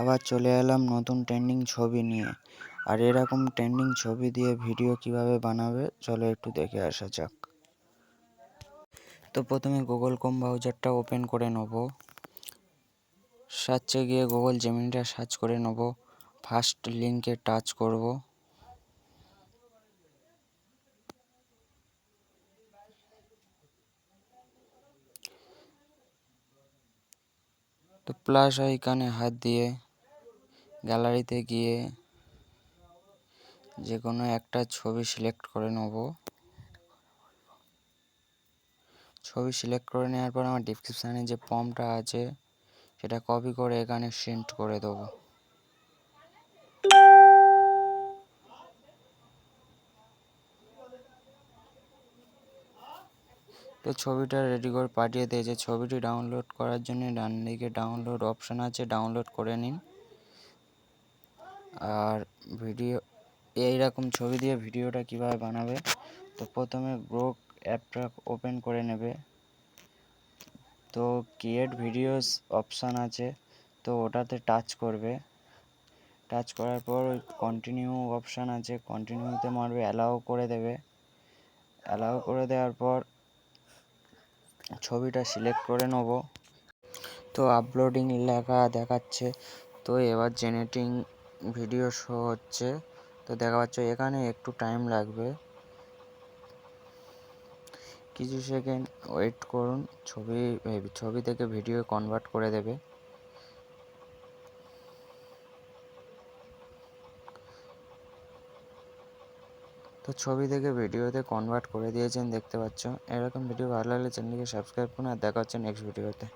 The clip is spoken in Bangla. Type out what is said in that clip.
আবার চলে এলাম নতুন ট্রেন্ডিং ছবি নিয়ে। আর এরকম ট্রেন্ডিং ছবি দিয়ে ভিডিও কিভাবে বানাবে চলো একটু দেখে আসা যাক। তো প্রথমে গুগল ক্রোম ব্রাউজারটা ওপেন করে নেব। সার্চে গিয়ে গুগল জেমিনিটা সার্চ করে নেব। ফার্স্ট লিঙ্কে টাচ করব। তো প্লাস আইকনে হাত দিয়ে গ্যালারিতে গিয়ে যে কোনো একটা ছবি সিলেক্ট করে নেব। ছবি সিলেক্ট করে নেওয়ার পর আমার ডেসক্রিপশানে যে ফর্মটা আছে সেটা কপি করে এখানে সেন্ড করে দেবো। তো ছবিটা রেডি করে পাঠিয়ে দিয়েছে। ছবিটি ডাউনলোড করার জন্য ডান দিকে ডাউনলোড অপশান আছে, ডাউনলোড করে নিন। আর ভিডিও এইরকম ছবি দিয়ে ভিডিওটা কিভাবে বানাবে, তো প্রথমে গ্রোক অ্যাপটা ওপেন করে নেবে। তো ক্রিয়েট ভিডিওস অপশান আছে, তো ওটাতে টাচ করবে। টাচ করার পর ওই কন্টিনিউ অপশান আছে, কন্টিনিউতে মারবে, অ্যালাউ করে দেবে। অ্যালাউ করে দেওয়ার পর ছবিটা সিলেক্ট করে নেব। তো আপলোডিং লেখা দেখাচ্ছে। তো এবার জেনারেটিং ভিডিও শো হচ্ছে। তো দেখা পাচ্ছে এখানে একটু টাইম লাগবে, কিছু সেকেন্ড ওয়েট করুন। ছবি থেকে ভিডিও কনভার্ট করে দেবে। তো ছবি থেকে ভিডিওতে কনভার্ট করে দিয়েছেন দেখতে পাচ্ছ। এরকম ভিডিও ভালো লাগলে চ্যানেলকে সাবস্ক্রাইব করুন। আর দেখা হচ্ছে নেক্সট ভিডিওতে।